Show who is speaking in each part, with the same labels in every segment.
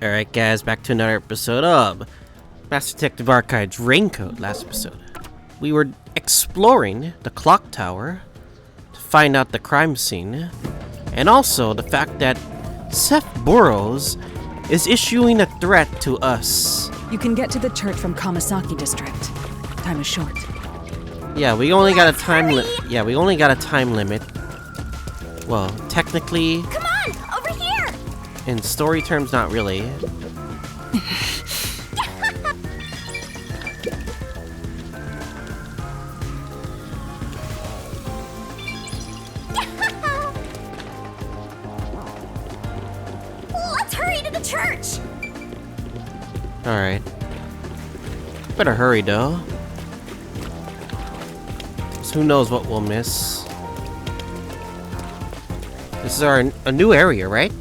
Speaker 1: Alright guys, back to another episode of Master Detective Archive's Raincoat. Last episode, we were exploring the clock tower to find out the crime scene, and also the fact that Seth Burrows is issuing a threat to us.
Speaker 2: You can get to the church from Kamasaki district. Time is short.
Speaker 1: Yeah, we only got a time limit. Yeah, we only got a time limit. Well, technically,
Speaker 3: Come on, over here!
Speaker 1: in story terms, not really.
Speaker 3: Let's hurry to the church!
Speaker 1: Alright. Better hurry though. 'Cause who knows what we'll miss. This is a new area, right?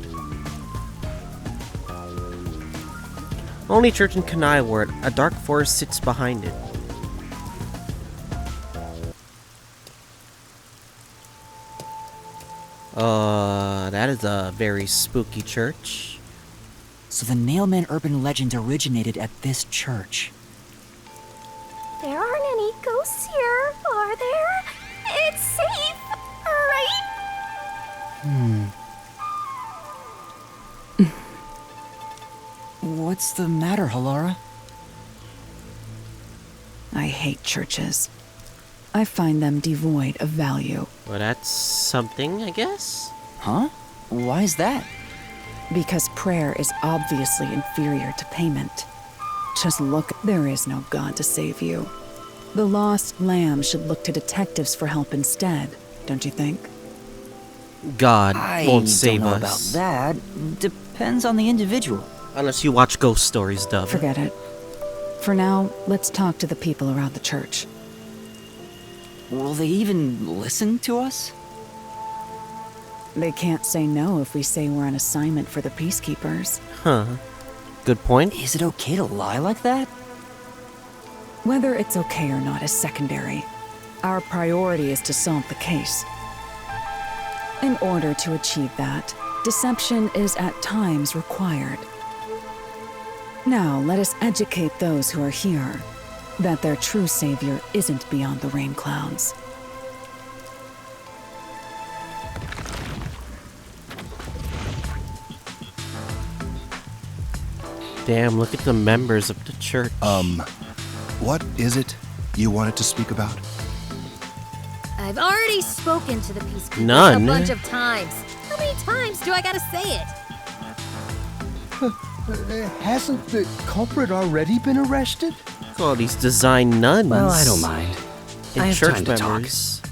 Speaker 1: Only church in Kanai where a dark forest sits behind it. That is a very spooky church.
Speaker 4: So the Nailman urban legend originated at this church.
Speaker 3: There aren't any ghosts here, are there? It's safe, right?
Speaker 4: What's the matter, Halara?
Speaker 2: I hate churches. I find them devoid of value.
Speaker 1: Well, that's something, I guess?
Speaker 4: Huh? Why is that?
Speaker 2: Because prayer is obviously inferior to payment. Just look, there is no God to save you. The lost lamb should look to detectives for help instead, don't you think?
Speaker 1: God won't
Speaker 4: I
Speaker 1: save
Speaker 4: don't know
Speaker 1: us.
Speaker 4: about that. Depends on the individual.
Speaker 1: Unless you watch ghost stories, Dove.
Speaker 2: Forget it. For now, let's talk to the people around the church.
Speaker 4: Will they even listen to us?
Speaker 2: They can't say no if we say we're on assignment for the peacekeepers.
Speaker 1: Huh. Good point.
Speaker 4: Is it okay to lie like that?
Speaker 2: Whether it's okay or not is secondary. Our priority is to solve the case. In order to achieve that, deception is at times required. Now, let us educate those who are here that their true savior isn't beyond the rain clouds.
Speaker 1: Damn, look at the members of the church.
Speaker 5: What is it you wanted to speak about?
Speaker 3: I've already spoken to the peacekeepers
Speaker 1: None.
Speaker 3: a bunch of times. How many times do I gotta say it?
Speaker 6: Hasn't the culprit already been arrested?
Speaker 1: Look at all these design nuns.
Speaker 7: Well, I don't mind.
Speaker 1: And
Speaker 7: I have
Speaker 1: church
Speaker 7: time to talk.
Speaker 1: members.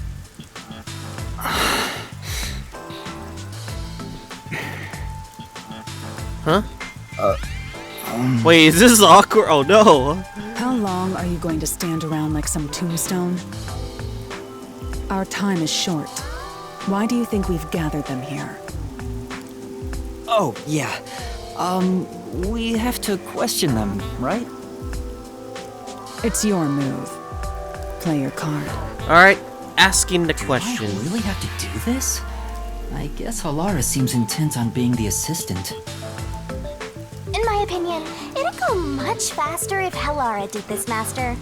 Speaker 1: Huh? Wait, is this awkward? Oh no.
Speaker 2: How long are you going to stand around like some tombstone? Our time is short. Why do you think we've gathered them here?
Speaker 4: Oh, yeah. We have to question them, right?
Speaker 2: It's your move. Play your card.
Speaker 1: Alright, asking the question.
Speaker 4: Do I really have to do this? I guess Halara seems intent on being the assistant.
Speaker 3: In my opinion, it'd go much faster if Halara did this, Master.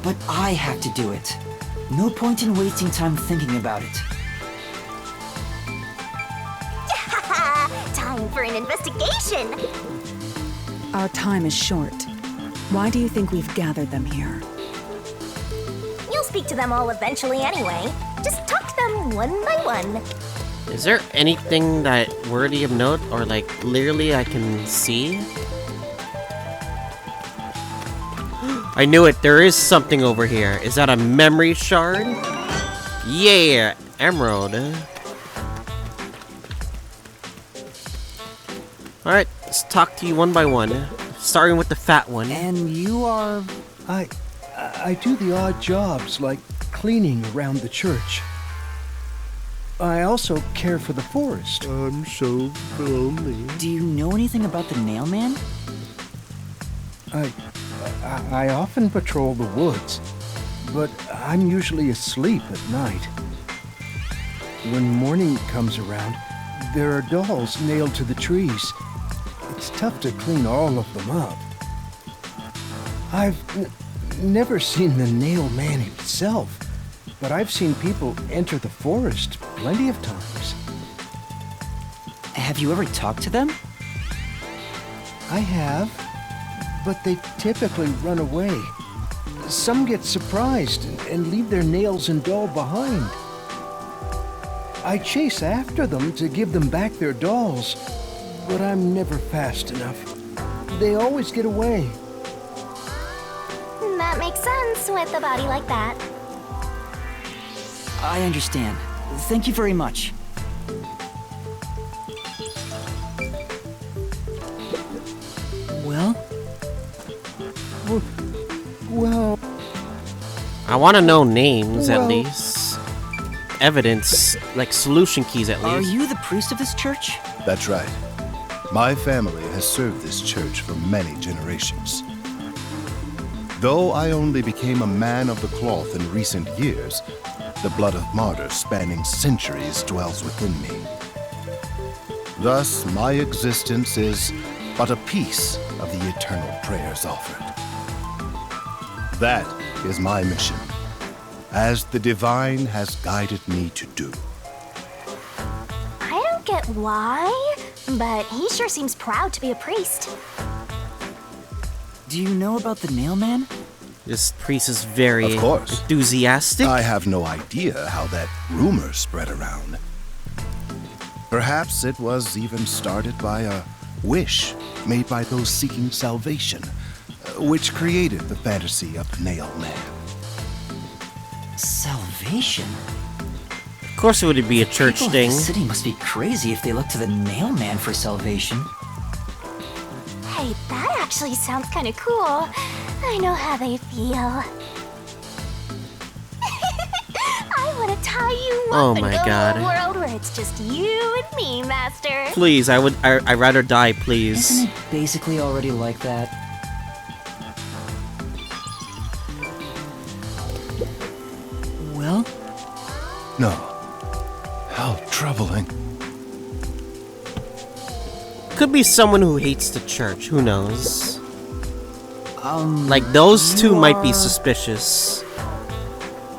Speaker 4: But I have to do it. No point in wasting time thinking about it.
Speaker 3: Time for an investigation!
Speaker 2: Our time is short. Why do you think we've gathered them here?
Speaker 3: You'll speak to them all eventually anyway. Just talk to them one by one.
Speaker 1: Is there anything that worthy of note or like clearly I can see? I knew it, there is something over here. Is that a memory shard? Yeah, emerald. Alright, let's talk to you one by one. Starting with the fat one.
Speaker 4: And you are...
Speaker 6: I do the odd jobs like cleaning around the church. I also care for the forest.
Speaker 5: I'm so lonely.
Speaker 4: Do you know anything about the Nailman?
Speaker 6: I often patrol the woods, but I'm usually asleep at night. When morning comes around, there are dolls nailed to the trees, it's tough to clean all of them up. I've never seen the nail man himself, but I've seen people enter the forest plenty of times.
Speaker 4: Have you ever talked to them?
Speaker 6: I have, but they typically run away. Some get surprised and leave their nails and doll behind. I chase after them to give them back their dolls, but I'm never fast enough. They always get away.
Speaker 3: That makes sense with a body like that.
Speaker 4: I understand. Thank you very much. Well?
Speaker 6: Well,
Speaker 1: I want to know names at
Speaker 6: Well-
Speaker 1: least. Evidence, like solution keys at
Speaker 4: Are
Speaker 1: least.
Speaker 4: you the priest of this church?
Speaker 5: That's right. My family has served this church for many generations. Though I only became a man of the cloth in recent years, the blood of martyrs spanning centuries dwells within me. Thus, my existence is but a piece of the eternal prayers offered. That is my mission, as the divine has guided me to do.
Speaker 3: I don't get why, but he sure seems proud to be a priest.
Speaker 4: Do you know about the nail man?
Speaker 1: This priest is very
Speaker 5: Of course.
Speaker 1: enthusiastic.
Speaker 5: I have no idea how that rumor spread around. Perhaps it was even started by a wish made by those seeking salvation, which created the fantasy of Nail Man.
Speaker 4: Salvation?
Speaker 1: Of course, it would be a church
Speaker 4: People in
Speaker 1: thing.
Speaker 4: the city must be crazy if they look to the nail man for salvation.
Speaker 3: Hey, that actually sounds kind of cool. I know how they feel. I want to tie you
Speaker 1: Oh
Speaker 3: up and
Speaker 1: my
Speaker 3: go
Speaker 1: God.
Speaker 3: to a world where it's just you and me, Master.
Speaker 1: Please, I'd rather die, please.
Speaker 4: Isn't it basically already like that? Well?
Speaker 5: No. How troubling.
Speaker 1: Could be someone who hates the church, who knows? Like,
Speaker 4: You
Speaker 1: those two might be
Speaker 4: are-
Speaker 1: suspicious.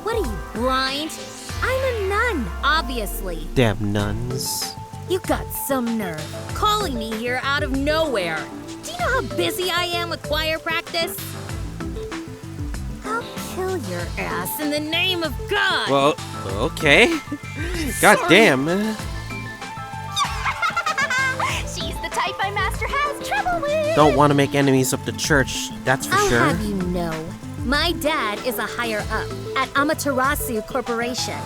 Speaker 7: What are you, blind? I'm a nun, obviously.
Speaker 1: Damn nuns.
Speaker 7: You got some nerve calling me here out of nowhere. Do you know how busy I am with choir practice? I'll kill your ass in the name of God.
Speaker 1: Well, okay. God damn.
Speaker 3: She's the type my master has trouble with.
Speaker 1: Don't want to make enemies of the church, that's for
Speaker 7: I'll
Speaker 1: sure.
Speaker 7: have you know, my dad is a higher up at Amaterasu Corporation.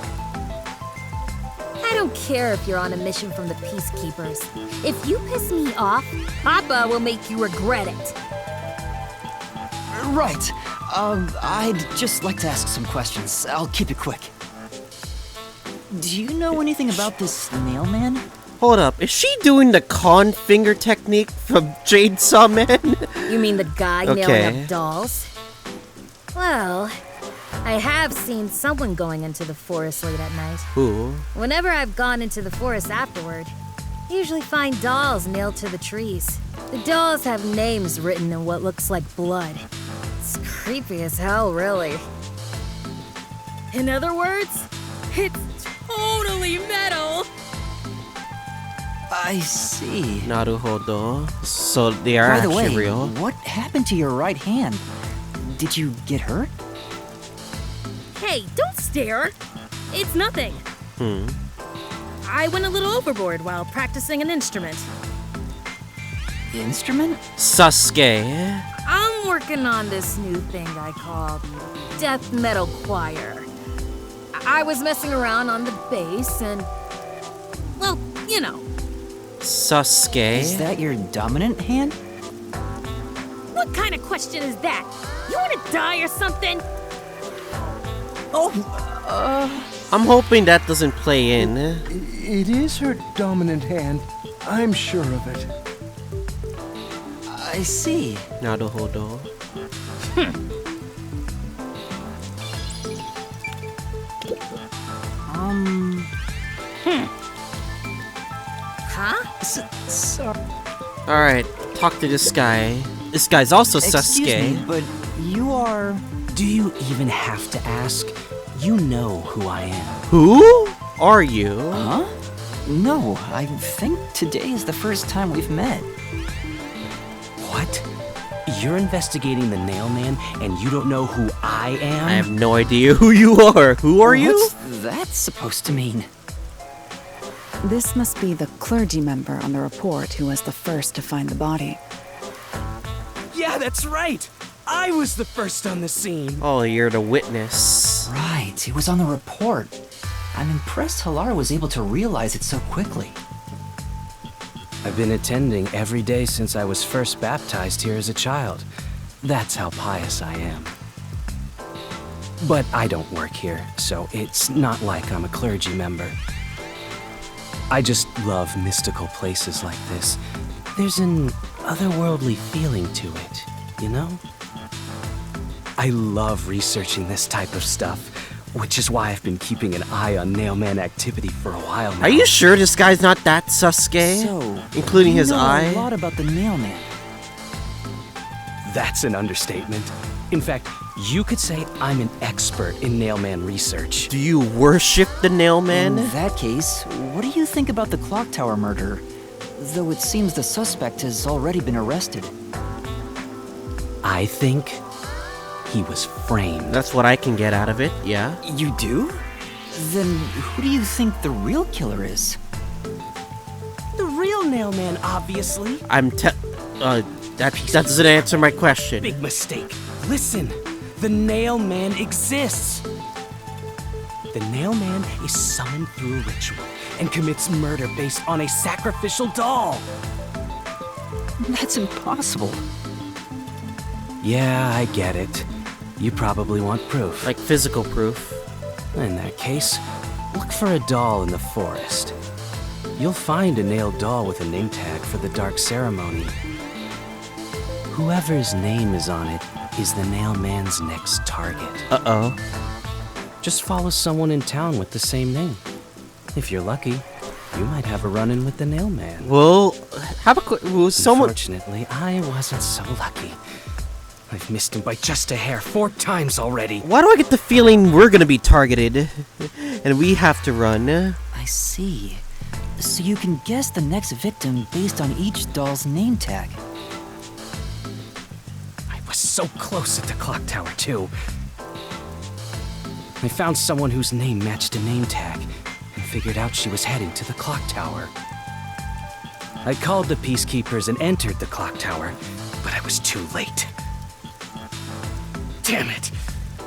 Speaker 7: I don't care if you're on a mission from the Peacekeepers. If you piss me off, Papa will make you regret it.
Speaker 4: Right. I'd just like to ask some questions. I'll keep it quick. Do you know anything about this nail man?
Speaker 1: Hold up, is she doing the con finger technique from Chainsaw Man?
Speaker 7: You mean the guy
Speaker 1: Okay.
Speaker 7: nailing up dolls? Well, I have seen someone going into the forest late at night.
Speaker 1: Who?
Speaker 7: Whenever I've gone into the forest afterward, I usually find dolls nailed to the trees. The dolls have names written in what looks like blood. It's creepy as hell, really. In other words, it's totally metal.
Speaker 4: I see.
Speaker 1: Naruhodo. So they are
Speaker 4: By the
Speaker 1: actually
Speaker 4: way,
Speaker 1: real.
Speaker 4: what happened to your right hand? Did you get hurt?
Speaker 7: Hey, don't stare. It's nothing. I went a little overboard while practicing an instrument.
Speaker 4: Instrument?
Speaker 1: Sasuke.
Speaker 7: I'm working on this new thing I call death metal choir. I was messing around on the bass and, well, you know.
Speaker 1: Sasuke.
Speaker 4: Is that your dominant hand?
Speaker 7: What kind of question is that? You want to die or something?
Speaker 1: I'm hoping that doesn't play in.
Speaker 6: it is her dominant hand. I'm sure of it.
Speaker 4: I see.
Speaker 1: Naruhodo.
Speaker 7: Huh?
Speaker 4: Sorry.
Speaker 1: Alright, talk to this guy. This guy's also
Speaker 4: Excuse
Speaker 1: Sasuke.
Speaker 4: me, but you are...
Speaker 8: Do you even have to ask? You know who I am.
Speaker 1: Who are you?
Speaker 4: Huh? No, I think today is the first time we've met.
Speaker 8: What? You're investigating the nail man and you don't know who I am?
Speaker 1: I have no idea who you are. Who are you?
Speaker 4: What's that supposed to mean?
Speaker 2: This must be the clergy member on the report who was the first to find the body.
Speaker 8: Yeah, that's right. I was the first on the scene.
Speaker 1: Oh, you're the witness.
Speaker 4: Right, it was on the report. I'm impressed Halara was able to realize it so quickly.
Speaker 8: I've been attending every day since I was first baptized here as a child. That's how pious I am. But I don't work here, so it's not like I'm a clergy member. I just love mystical places like this. There's an otherworldly feeling to it, you know? I love researching this type of stuff, which is why I've been keeping an eye on Nailman activity for a while now.
Speaker 1: Are you sure this guy's not that Sasuke?
Speaker 4: So,
Speaker 1: Including
Speaker 4: you
Speaker 1: his
Speaker 4: know
Speaker 1: eye?
Speaker 4: a lot about the nailman.
Speaker 8: That's an understatement. In fact, you could say I'm an expert in Nailman research.
Speaker 1: Do you worship the Nailman?
Speaker 4: In that case, what do you think about the clock tower murder? Though it seems the suspect has already been arrested.
Speaker 8: I think he was framed.
Speaker 1: That's what I can get out of it, yeah.
Speaker 4: You do? Then who do you think the real killer is?
Speaker 8: The real Nailman, obviously.
Speaker 1: That doesn't answer my question.
Speaker 8: Big mistake. Listen, the Nailman exists. The Nailman is summoned through a ritual and commits murder based on a sacrificial doll.
Speaker 4: That's impossible.
Speaker 8: Yeah, I get it. You probably want proof.
Speaker 1: Like physical proof.
Speaker 8: In that case, look for a doll in the forest. You'll find a nailed doll with a name tag for the dark ceremony. Whoever's name is on it is the Nailman's next target.
Speaker 1: Uh-oh.
Speaker 8: Just follow someone in town with the same name. If you're lucky, you might have a run-in with the Nailman.
Speaker 1: Well, someone...
Speaker 8: Unfortunately, I wasn't so lucky. I've missed him by just a hair 4 times already.
Speaker 1: Why do I get the feeling we're gonna be targeted? And we have to run?
Speaker 4: I see. So you can guess the next victim based on each doll's name tag.
Speaker 8: I was so close at the clock tower, too. I found someone whose name matched a name tag and figured out she was heading to the clock tower. I called the peacekeepers and entered the clock tower, but I was too late. Damn it!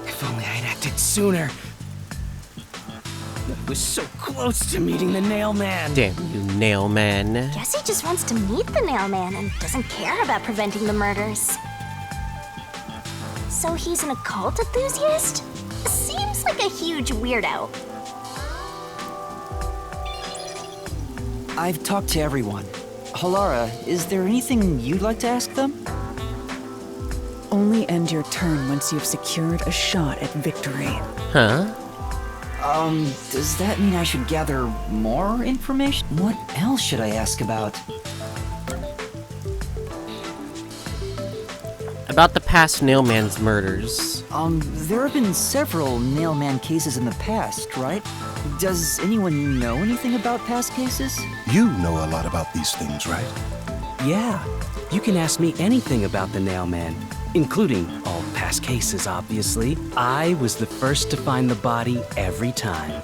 Speaker 8: If only I'd acted sooner. I was so close to meeting the Nailman.
Speaker 1: Damn you, Nailman.
Speaker 3: Guess he just wants to meet the Nailman and doesn't care about preventing the murders. So he's an occult enthusiast? Seems like a huge weirdo.
Speaker 4: I've talked to everyone. Halara, is there anything you'd like to ask them?
Speaker 2: Only end your turn once you've secured a shot at victory.
Speaker 1: Huh?
Speaker 4: Does that mean I should gather more information? What else should I ask about?
Speaker 1: About the past Nailman's murders.
Speaker 4: There have been several Nailman cases in the past, right? Does anyone know anything about past cases?
Speaker 5: You know a lot about these things, right?
Speaker 8: Yeah, you can ask me anything about the Nailman, including all past cases, obviously. I was the first to find the body every time.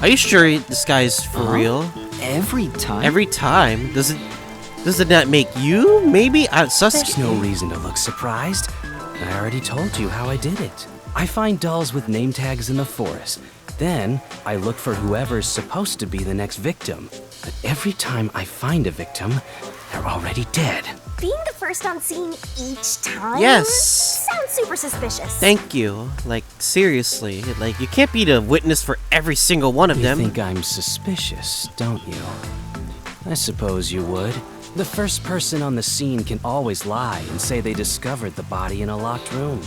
Speaker 1: Are you sure this guy's for real?
Speaker 4: Every time?
Speaker 1: Every time? Does it not make you? Maybe? Sasuke?
Speaker 8: There's no reason to look surprised. I already told you how I did it. I find dolls with name tags in the forest. Then, I look for whoever's supposed to be the next victim. But every time I find a victim, they're already dead.
Speaker 3: Being the first on scene each time?
Speaker 1: Yes.
Speaker 3: Sounds super suspicious.
Speaker 1: Thank you. Like, seriously. Like, you can't be the witness for every single one of them.
Speaker 8: You think I'm suspicious, don't you? I suppose you would. The first person on the scene can always lie and say they discovered the body in a locked room.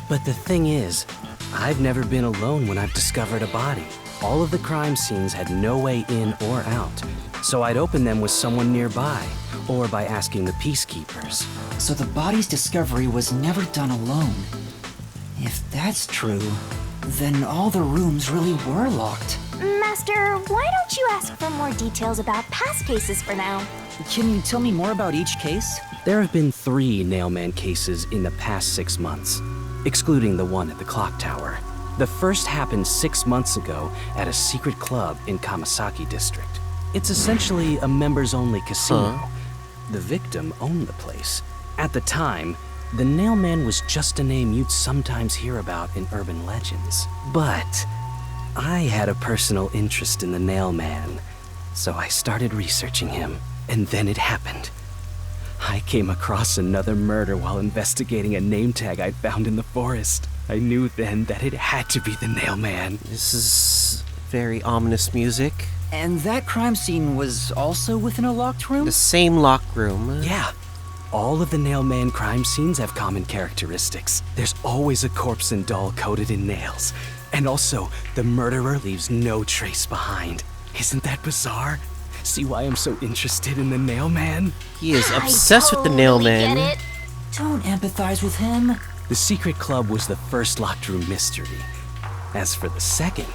Speaker 8: But the thing is, I've never been alone when I've discovered a body. All of the crime scenes had no way in or out. so I'd open them with someone nearby, or by asking the peacekeepers.
Speaker 4: So the body's discovery was never done alone. If that's true, then all the rooms really were locked.
Speaker 3: Master, why don't you ask for more details about past cases for now?
Speaker 4: Can you tell me more about each case?
Speaker 8: There have been 3 Nailman cases in the past 6 months, excluding the one at the clock tower. The first happened 6 months ago at a secret club in Kamasaki district. It's essentially a members-only casino. The victim owned the place. At the time, the Nailman was just a name you'd sometimes hear about in urban legends. But I had a personal interest in the Nailman, so I started researching him, and then it happened. I came across another murder while investigating a name tag I'd found in the forest. I knew then that it had to be the Nailman.
Speaker 1: This is very ominous music.
Speaker 4: And that crime scene was also within a locked room?
Speaker 1: The same locked room.
Speaker 8: Yeah. All of the Nailman crime scenes have common characteristics. There's always a corpse and doll coated in nails. And also, the murderer leaves no trace behind. Isn't that bizarre? See why I'm so interested in the Nailman?
Speaker 1: He is obsessed with the Nailman.
Speaker 3: Get it.
Speaker 4: Don't empathize with him.
Speaker 8: The secret club was the first locked room mystery. As for the second,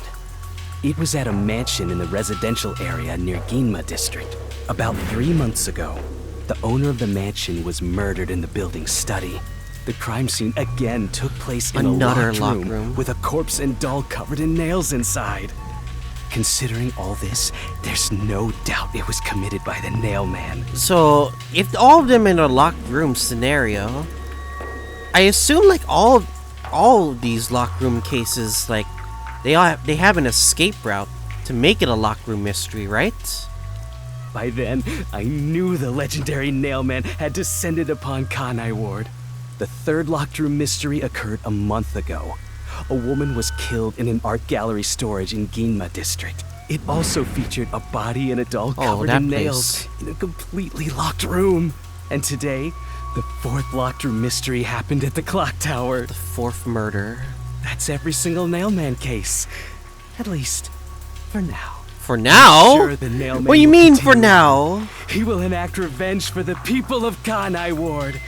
Speaker 8: it was at a mansion in the residential area near Ginma district. About 3 months ago, the owner of the mansion was murdered in the building's study. The crime scene again took place in
Speaker 1: Another
Speaker 8: a locked
Speaker 1: locked
Speaker 8: room
Speaker 1: room.
Speaker 8: with a corpse and doll covered in nails inside. Considering all this, there's no doubt it was committed by the Nailman.
Speaker 1: So, if all of them in a locked room scenario, I assume like all of these locked room cases, like they have an escape route to make it a locked room mystery, right?
Speaker 8: By then, I knew the legendary Nailman had descended upon Kanai Ward. The third locked room mystery occurred a month ago. A woman was killed in an art gallery storage in Ginma district. It also featured a body and a doll covered
Speaker 1: that
Speaker 8: in nails
Speaker 1: place.
Speaker 8: in a completely locked room. And today, the fourth locked room mystery happened at the clock tower.
Speaker 1: The 4th murder.
Speaker 8: That's every single Nailman case. At least, for now.
Speaker 1: For now?
Speaker 8: Sure, the Nailman
Speaker 1: What do you
Speaker 8: will
Speaker 1: mean for
Speaker 8: continue.
Speaker 1: now?
Speaker 8: He will enact revenge for the people of Kanai Ward.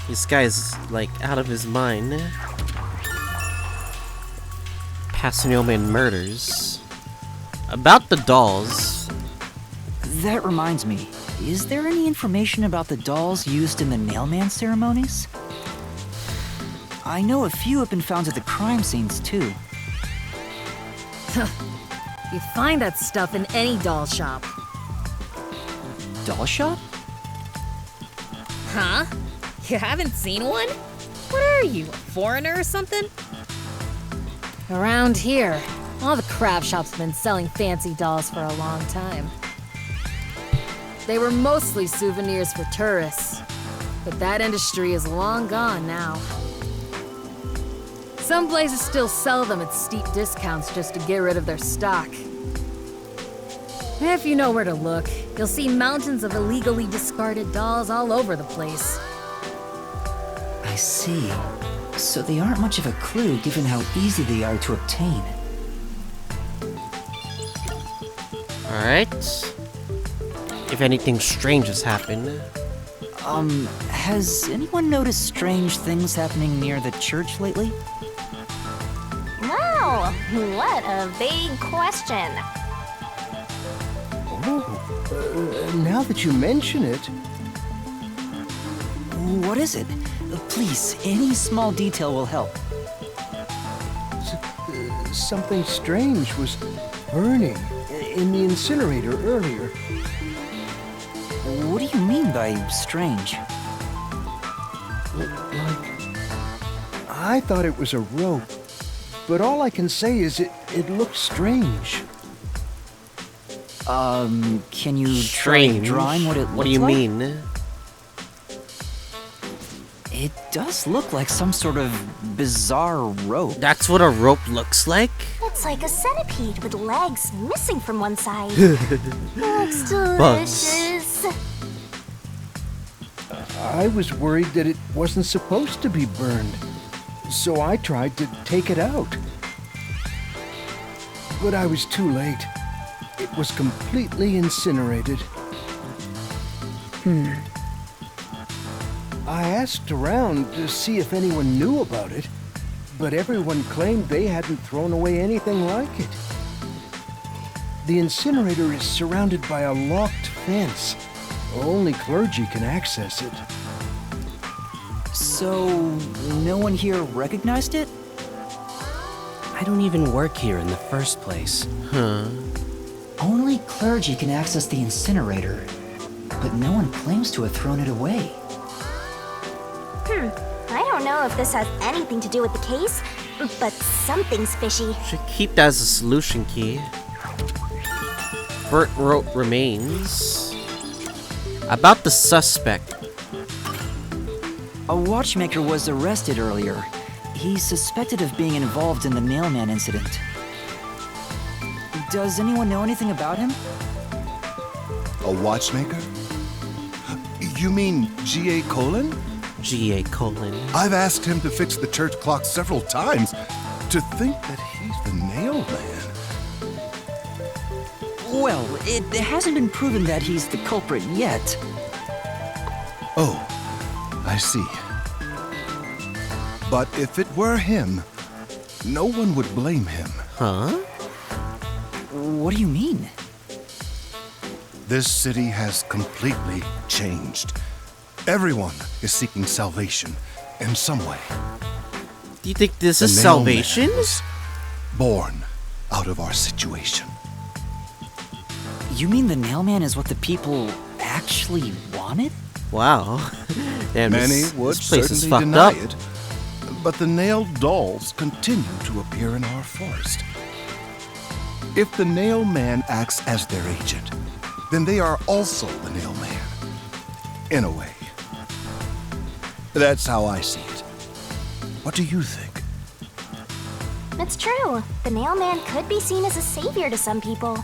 Speaker 1: This guy's like out of his mind. Past Nailman murders. About the dolls.
Speaker 4: That reminds me, is there any information about the dolls used in the Nailman ceremonies? I know a few have been found at the crime scenes too.
Speaker 7: You find that stuff in any doll shop.
Speaker 4: Doll shop?
Speaker 7: Huh? You haven't seen one? What are you, a foreigner or something? Around here, all the craft shops have been selling fancy dolls for a long time. They were mostly souvenirs for tourists, but that industry is long gone now. Some places still sell them at steep discounts just to get rid of their stock. If you know where to look, you'll see mountains of illegally discarded dolls all over the place.
Speaker 4: I see. So they aren't much of a clue given how easy they are to obtain.
Speaker 1: Alright. If anything strange has happened.
Speaker 4: Has anyone noticed strange things happening near the church lately?
Speaker 3: Wow, what a vague question.
Speaker 6: Now that you mention it,
Speaker 4: What is it? Please, any small detail will help.
Speaker 6: something strange was burning in the incinerator earlier.
Speaker 4: What do you mean by strange?
Speaker 6: I thought it was a rope, but all I can say is it looked strange.
Speaker 4: Can you
Speaker 1: Strange.
Speaker 4: try drawing what it looks like?
Speaker 1: What do you mean?
Speaker 4: It does look like some sort of bizarre rope.
Speaker 1: That's what a rope looks like?
Speaker 3: It's like a centipede with legs missing from one side. Looks delicious.
Speaker 6: I was worried that it wasn't supposed to be burned, so I tried to take it out. But I was too late. it was completely incinerated. I asked around to see if anyone knew about it, but everyone claimed they hadn't thrown away anything like it. The incinerator is surrounded by a locked fence. Only clergy can access it.
Speaker 4: So, no one here recognized it?
Speaker 8: I don't even work here in the first place.
Speaker 4: Only clergy can access the incinerator, but no one claims to have thrown it away.
Speaker 3: I don't know if this has anything to do with the case, but something's fishy.
Speaker 1: Should keep that as a solution key. Bert wrote remains. About the suspect.
Speaker 4: A watchmaker was arrested earlier. He's suspected of being involved in the mailman incident. Does anyone know anything about him?
Speaker 5: A watchmaker? You mean G.A. Colon?
Speaker 1: G.A. Colon.
Speaker 5: I've asked him to fix the church clock several times. To think that he's the nail man.
Speaker 4: Well, it hasn't been proven that he's the culprit yet.
Speaker 5: Oh, I see. But if it were him, no one would blame him.
Speaker 1: Huh?
Speaker 4: What do you mean?
Speaker 5: This city has completely changed. Everyone is seeking salvation in some way.
Speaker 1: Do you think this is
Speaker 5: The nail
Speaker 1: salvation?
Speaker 5: man was born out of our situation.
Speaker 4: You mean the nailman is what the people actually wanted?
Speaker 1: Wow. Damn,
Speaker 5: Many
Speaker 1: this
Speaker 5: would
Speaker 1: place is
Speaker 5: certainly
Speaker 1: fucked
Speaker 5: deny
Speaker 1: up.
Speaker 5: it, but the nailed dolls continue to appear in our forest. If the nail man acts as their agent, then they are also the nail man. In a way. That's how I see it. What do you think?
Speaker 3: It's true. The nailman could be seen as a savior to some people.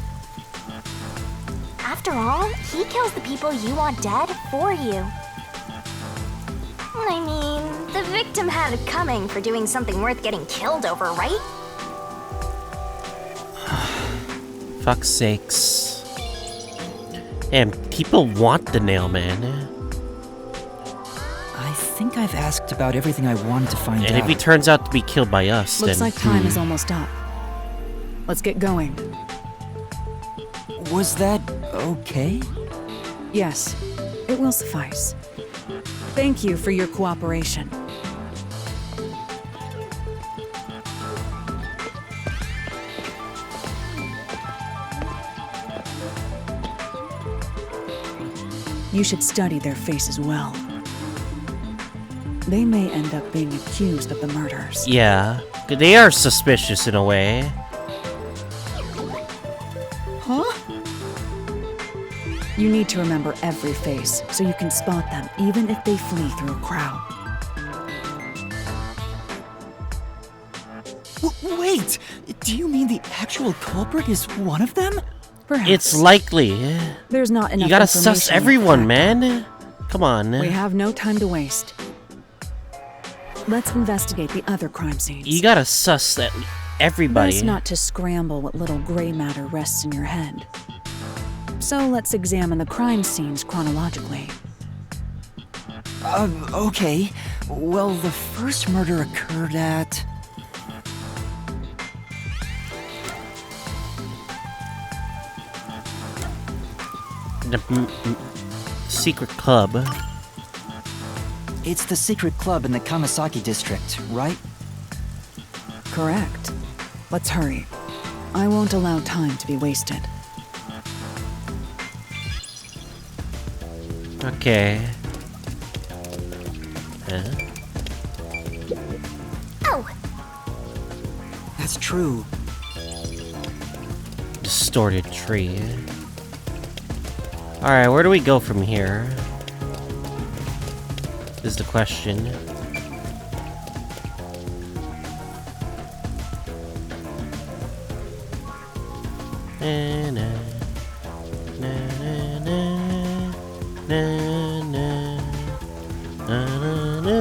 Speaker 3: After all, he kills the people you want dead for you. I mean, the victim had it coming for doing something worth getting killed over, right?
Speaker 1: Fuck's sakes. And people want the nail man.
Speaker 4: I think I've asked about everything I wanted to find
Speaker 1: And
Speaker 4: out.
Speaker 1: if he turns out to be killed by us,
Speaker 2: Looks
Speaker 1: then
Speaker 2: like time is almost up. Let's get going.
Speaker 4: Was that okay?
Speaker 2: Yes, it will suffice. Thank you for your cooperation. You should study their faces well. They may end up being accused of the murders.
Speaker 1: yeah, they are suspicious in a way.
Speaker 2: Huh? You need to remember every face so you can spot them even if they flee through a crowd.
Speaker 4: Wait! Do you mean the actual culprit is one of them?
Speaker 2: Perhaps.
Speaker 1: It's likely.
Speaker 2: There's not enough
Speaker 1: You gotta
Speaker 2: information
Speaker 1: suss
Speaker 2: yet
Speaker 1: everyone,
Speaker 2: to
Speaker 1: man. Come on.
Speaker 2: We have no time to waste. Let's investigate the other crime scenes.
Speaker 1: You gotta suss that everybody.
Speaker 2: Best not to scramble what little gray matter rests in your head. So let's examine the crime scenes chronologically.
Speaker 4: Okay. Well, the first murder occurred at...
Speaker 1: The secret club.
Speaker 4: It's the secret club in the Kamasaki district, right?
Speaker 2: Correct. Let's hurry. I won't allow time to be wasted.
Speaker 1: Okay. Huh?
Speaker 3: Oh,
Speaker 4: That's true.
Speaker 1: Distorted tree. Alright, where do we go from here? Is the question. Na, na, na, na, na, na, na, na, na.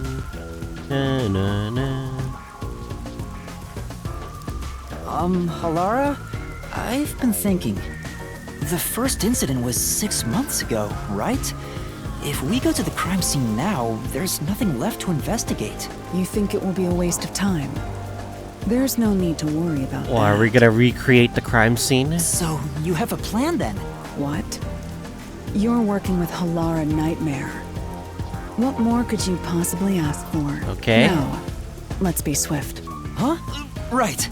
Speaker 1: Mhm.
Speaker 4: Halara? I've been thinking. The first incident was 6 months ago, right? If we go to the crime scene now, there's nothing left to investigate.
Speaker 2: You think it will be a waste of time? There's no need to worry about
Speaker 1: Well,
Speaker 2: that.
Speaker 1: are we gonna recreate the crime scene?
Speaker 4: So, you have a plan then?
Speaker 2: What? You're working with Halara Nightmare. What more could you possibly ask for?
Speaker 1: Okay.
Speaker 2: Now, let's be swift.
Speaker 4: Huh? Right.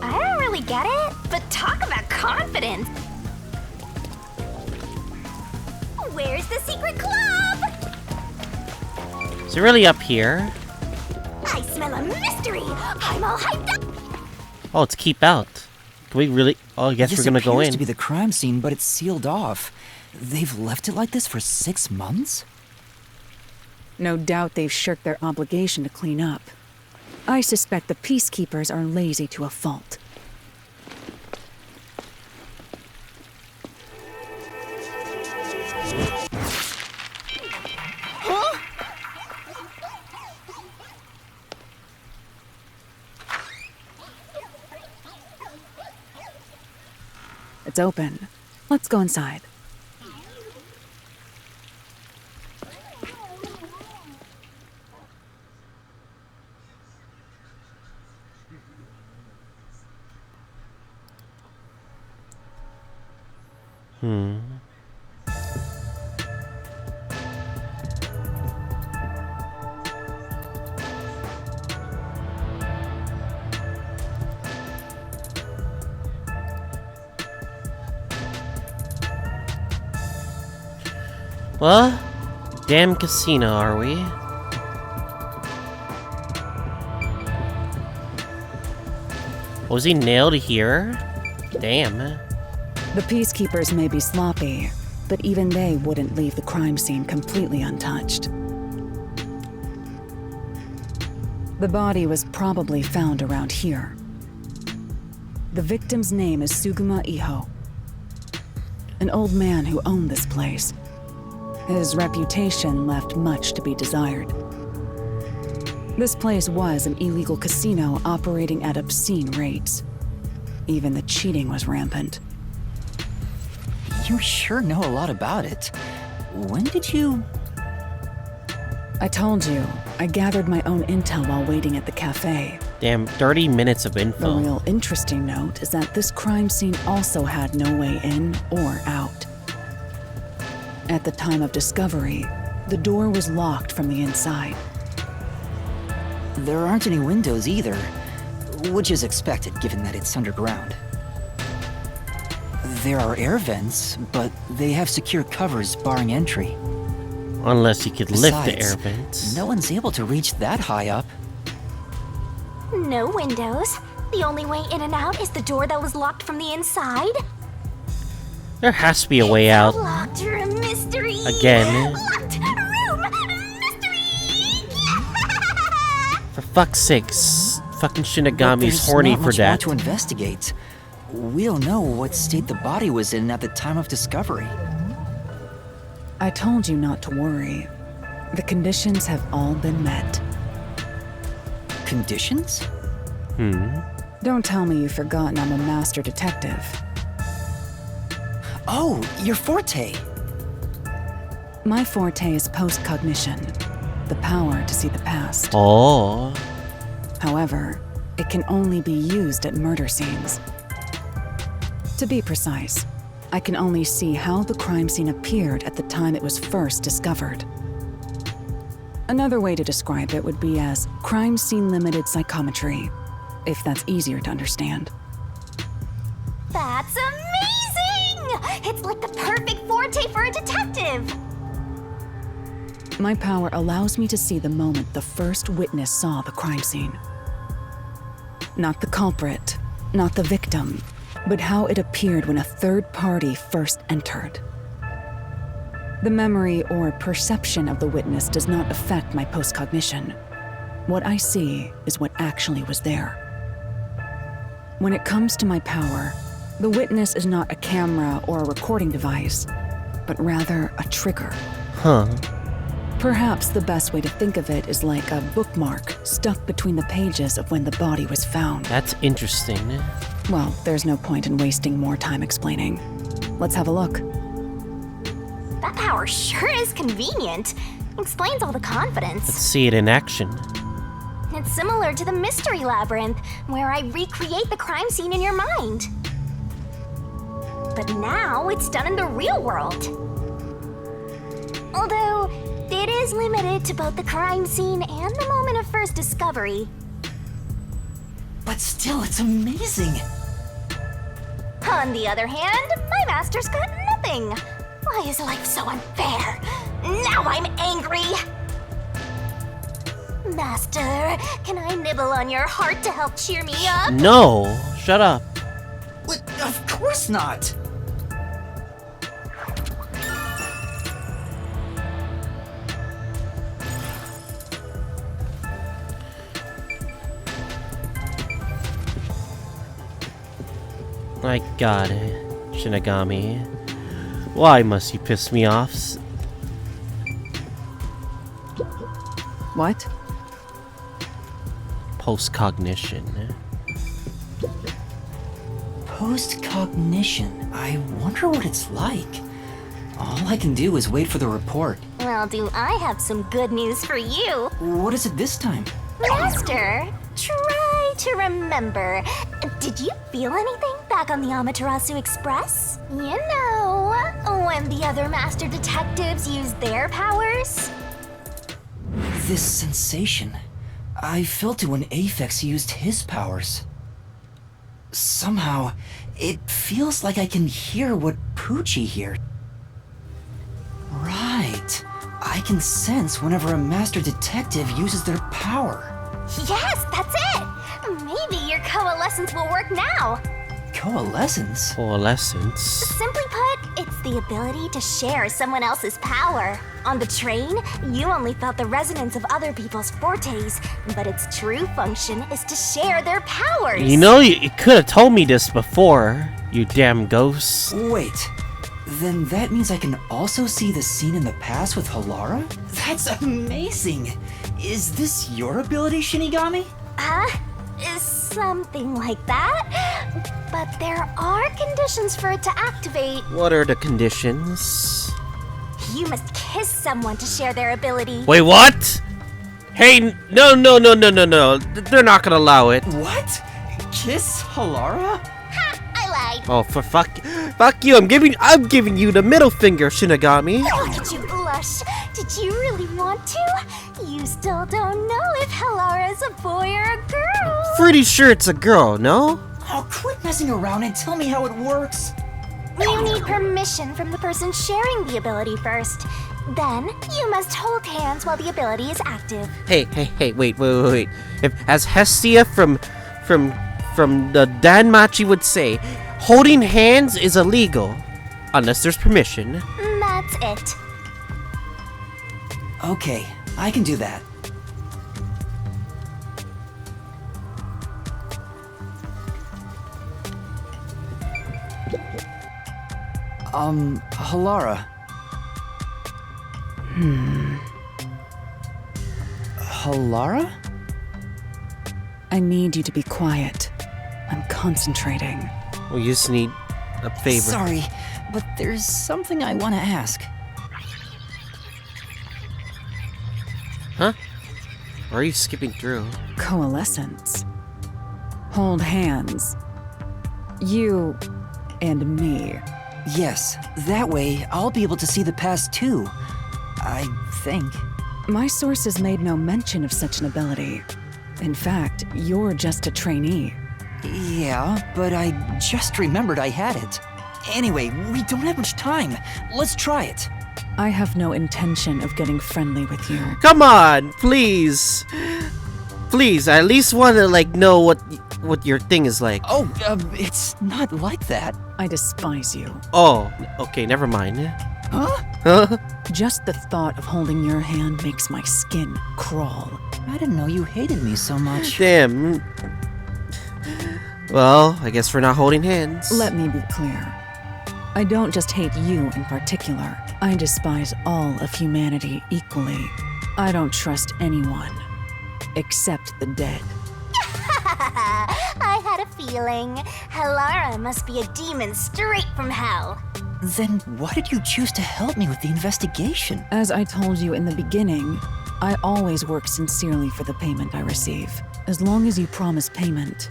Speaker 3: I don't really get it, but talk about confidence. Where's the secret club?
Speaker 1: Is it really up here?
Speaker 3: I smell a mystery. I'm all hyped up.
Speaker 1: Oh, it's keep out. Can we really? Oh, I guess we're gonna go
Speaker 4: appears
Speaker 1: in.
Speaker 4: to be the crime scene, but it's sealed off. They've left it like this for 6 months?
Speaker 2: No doubt they've shirked their obligation to clean up. I suspect the peacekeepers are lazy to a fault. It's open. Let's go inside.
Speaker 1: What? Damn casino, are we? Was he nailed here? Damn.
Speaker 2: The peacekeepers may be sloppy, but even they wouldn't leave the crime scene completely untouched. The body was probably found around here. The victim's name is Suguma Iho, an old man who owned this place. His reputation left much to be desired. This place was an illegal casino operating at obscene rates. Even the cheating was rampant.
Speaker 4: You sure know a lot about it. When did you...
Speaker 2: I told you, I gathered my own intel while waiting at the cafe.
Speaker 1: Damn, 30 minutes of
Speaker 2: The
Speaker 1: info.
Speaker 2: real interesting note is that this crime scene also had no way in or out. At the time of discovery, the door was locked from the inside.
Speaker 4: There aren't any windows either, which is expected given that it's underground. There are air vents, but they have secure covers barring entry.
Speaker 1: Unless you could lift the
Speaker 4: Besides,
Speaker 1: air vents.
Speaker 4: no one's able to reach that high up.
Speaker 3: No windows. The only way in and out is the door that was locked from the inside.
Speaker 1: There has to be a way out.
Speaker 3: Locked room mystery.
Speaker 1: Again.
Speaker 3: Locked room mystery.
Speaker 1: For fuck's sakes. Fucking
Speaker 4: But
Speaker 1: Shinigami's
Speaker 4: there's
Speaker 1: horny
Speaker 4: not
Speaker 1: for
Speaker 4: much more
Speaker 1: that.
Speaker 4: to investigate. We don't know what state the body was in at the time of discovery.
Speaker 2: I told you not to worry. The conditions have all been met.
Speaker 4: Conditions?
Speaker 2: Don't tell me you've forgotten I'm a master detective.
Speaker 4: Oh, your Forte!
Speaker 2: My forte is Postcognition, the power to see the past.
Speaker 1: Oh.
Speaker 2: However, it can only be used at murder scenes. To be precise, I can only see how the crime scene appeared at the time it was first discovered. Another way to describe it would be as crime scene limited psychometry, if that's easier to understand.
Speaker 3: That's amazing! It's like the perfect forte for a detective.
Speaker 2: My power allows me to see the moment the first witness saw the crime scene. Not the culprit, not the victim, but how it appeared when a third party first entered. The memory or perception of the witness does not affect my postcognition. What I see is what actually was there. When it comes to my power, the witness is not a camera or a recording device, but rather a trigger.
Speaker 1: Huh.
Speaker 2: Perhaps the best way to think of it is like a bookmark stuck between the pages of when the body was found.
Speaker 1: That's interesting.
Speaker 2: Well, there's no point in wasting more time explaining. Let's have a look.
Speaker 3: That power sure is convenient. Explains all the confidence.
Speaker 1: Let's see it in action.
Speaker 3: It's similar to the mystery labyrinth, where I recreate the crime scene in your mind. But now it's done in the real world. Although, it is limited to both the crime scene and the moment of first discovery.
Speaker 4: But still, it's amazing.
Speaker 3: On the other hand, my master's got nothing. Why is life so unfair? Now I'm angry! Master, can I nibble on your heart to help cheer me up?
Speaker 1: No! Shut up.
Speaker 4: What? Of course not.
Speaker 1: My god, Shinigami. Why must you piss me off?
Speaker 2: What?
Speaker 1: Postcognition.
Speaker 4: Postcognition. I wonder what it's like. All I can do is wait for the report.
Speaker 3: Well, do I have some good news for you?
Speaker 4: What is it this time?
Speaker 3: Master, try to remember. Did you feel anything back on the Amaterasu Express? You know, when the other master detectives used their powers?
Speaker 4: This sensation. I felt it when Aphex used his powers. Somehow, it feels like I can hear what Poochie hears. Right. I can sense whenever a master detective uses their power.
Speaker 3: Yes, that's it! Maybe your coalescence will work now.
Speaker 4: Coalescence?
Speaker 1: Coalescence.
Speaker 3: Simply put, it's the ability to share someone else's power. On the train, you only felt the resonance of other people's fortes, but its true function is to share their powers.
Speaker 1: You know, you could have told me this before, you damn ghost.
Speaker 4: Wait. Then that means I can also see the scene in the past with Halara? That's amazing! Is this your ability, Shinigami?
Speaker 3: Something like that. But there are conditions for it to activate.
Speaker 1: What are the conditions?
Speaker 3: You must kiss someone to share their ability.
Speaker 1: Wait, what? Hey, no. They're not gonna allow it.
Speaker 4: What? Kiss Halara?
Speaker 3: Ha! I lied.
Speaker 1: Oh, for fuck you! I'm giving you the middle finger, Shinigami.
Speaker 3: Look at you blush. Did you really want to? You still don't know if Halara is a boy or a girl.
Speaker 1: Pretty sure it's a girl, no?
Speaker 4: Oh, quit messing around and tell me how it works.
Speaker 3: You need permission from the person sharing the ability first. Then, you must hold hands while the ability is active.
Speaker 1: Hey, wait. If, as Hestia from the Danmachi would say, holding hands is illegal. Unless there's permission.
Speaker 3: That's it.
Speaker 4: Okay, I can do that. Halara. Halara?
Speaker 2: I need you to be quiet. I'm concentrating.
Speaker 1: We just need a favor.
Speaker 4: Sorry, but there's something I want to ask.
Speaker 1: Huh? Why are you skipping through?
Speaker 2: Coalescence. Hold hands. You and me.
Speaker 4: Yes, that way I'll be able to see the past too. I think.
Speaker 2: My sources made no mention of such an ability. In fact, you're just a trainee.
Speaker 4: Yeah, but I just remembered I had it. Anyway, we don't have much time. Let's try it.
Speaker 2: I have no intention of getting friendly with you.
Speaker 1: Come on, please. Please, I at least want to know what your thing is like.
Speaker 4: Oh, it's not like that.
Speaker 2: I despise you.
Speaker 1: Oh, okay, never mind.
Speaker 4: Huh?
Speaker 2: Just the thought of holding your hand makes my skin crawl.
Speaker 4: I didn't know you hated me so much.
Speaker 1: Damn. Well, I guess we're not holding hands.
Speaker 2: Let me be clear. I don't just hate you in particular. I despise all of humanity equally. I don't trust anyone, except the dead.
Speaker 3: I had a feeling. Halara must be a demon straight from hell.
Speaker 4: Then why did you choose to help me with the investigation?
Speaker 2: As I told you in the beginning, I always work sincerely for the payment I receive. As long as you promise payment,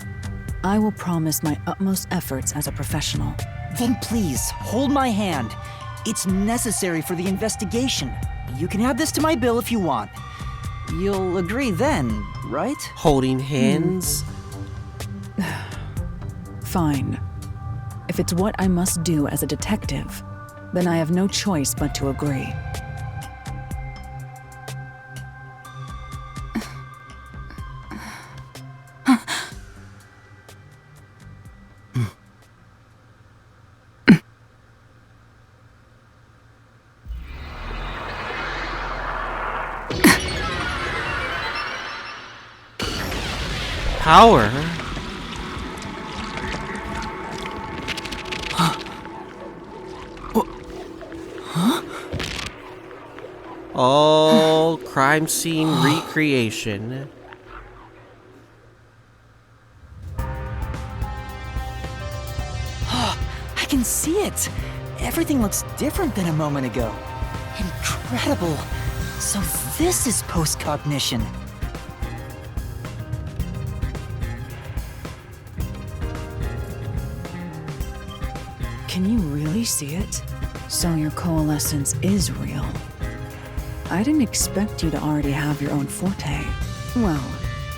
Speaker 2: I will promise my utmost efforts as a professional.
Speaker 4: Then please, hold my hand. It's necessary for the investigation. You can add this to my bill if you want. You'll agree then, right?
Speaker 1: Holding hands.
Speaker 2: Fine. If it's what I must do as a detective, then I have no choice but to agree.
Speaker 1: Power? Oh, crime scene recreation.
Speaker 4: I can see it. Everything looks different than a moment ago. Incredible. So this is post-cognition.
Speaker 2: Can you really see it? So your coalescence is real. I didn't expect you to already have your own Forte. Well,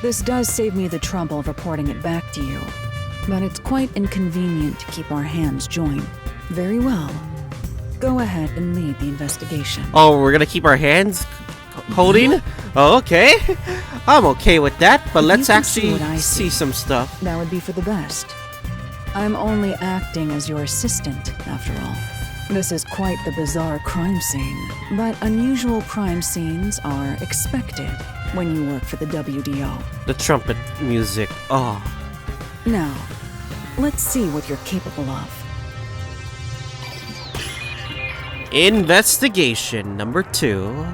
Speaker 2: this does save me the trouble of reporting it back to you. But it's quite inconvenient to keep our hands joined. Very well. Go ahead and lead the investigation.
Speaker 1: Oh, we're gonna keep our hands holding? Oh, okay. I'm okay with that, but let's
Speaker 2: You can see
Speaker 1: actually
Speaker 2: what I
Speaker 1: see some stuff.
Speaker 2: That would be for the best. I'm only acting as your assistant, after all. This is quite the bizarre crime scene, but unusual crime scenes are expected when you work for the WDO.
Speaker 1: The trumpet music. Oh.
Speaker 2: Now, let's see what you're capable of.
Speaker 1: Investigation number 2.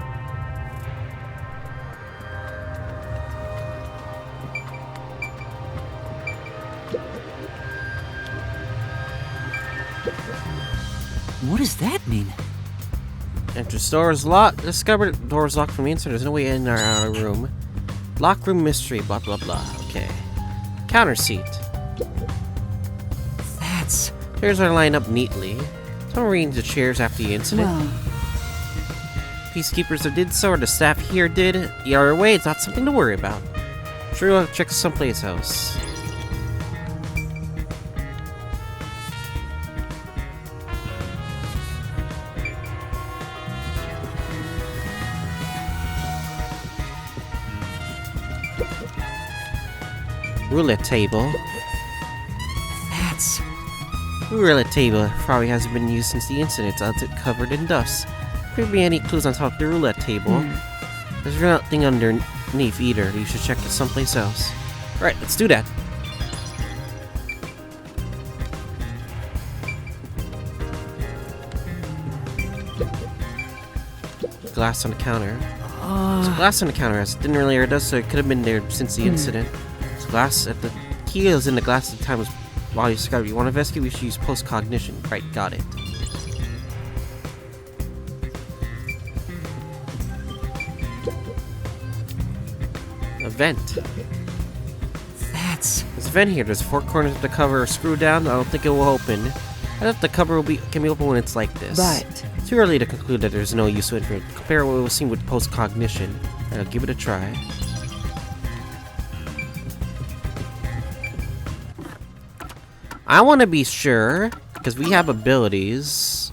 Speaker 4: What does that mean?
Speaker 1: Entrance door is locked. Discovered the door is locked from the inside. There's no way in or out of the room. Lock room mystery. Blah blah blah. Okay. Counter seat.
Speaker 4: That's...
Speaker 1: Chairs are lined up neatly. Someone rearranged the chairs after the incident.
Speaker 2: Well,
Speaker 1: Peacekeepers that did so, or the staff here did. Either way, it's not something to worry about. Sure, we'll check someplace else. Roulette table.
Speaker 4: That's...
Speaker 1: Roulette table probably hasn't been used since the incident. It's covered in dust. Could be any clues on top of the roulette table. There's nothing underneath either. You should check it someplace else. Right, let's do that. Glass on the counter. There's glass on the counter. As it didn't really air dust, so it could have been there since the incident. There's glass at the key is in the glass at the time was while you discovered. You want to investigate? We should use post-cognition. Right, got it. A vent.
Speaker 4: That's...
Speaker 1: There's a vent here. There's 4 corners of the cover are screwed down. I don't think it will open. I thought the cover can be open when it's like this.
Speaker 2: but
Speaker 1: Too early to conclude that there's no use to it. Compare what we've seen with post-cognition. I'll give it a try. I want to be sure, because we have abilities.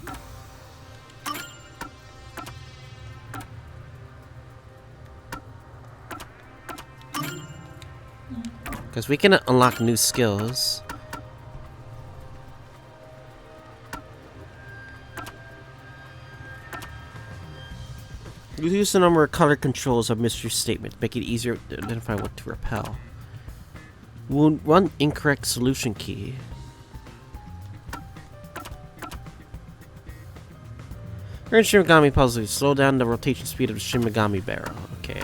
Speaker 1: Because we can unlock new skills. Reduce the number of color controls of mystery statements. Make it easier to identify what to repel. One incorrect solution key. Current Shimigami puzzle. Slow down the rotation speed of the Shimigami barrel. Okay.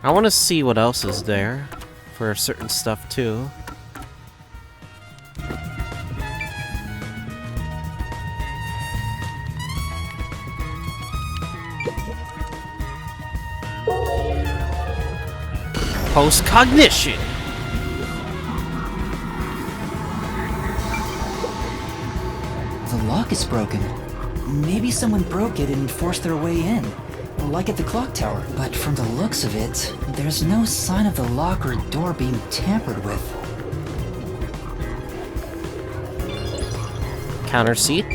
Speaker 1: I want to see what else is there for certain stuff too. Postcognition.
Speaker 4: The lock is broken. Maybe someone broke it and forced their way in, like at the clock tower. But from the looks of it, there's no sign of the lock or door being tampered with.
Speaker 1: Counter seat.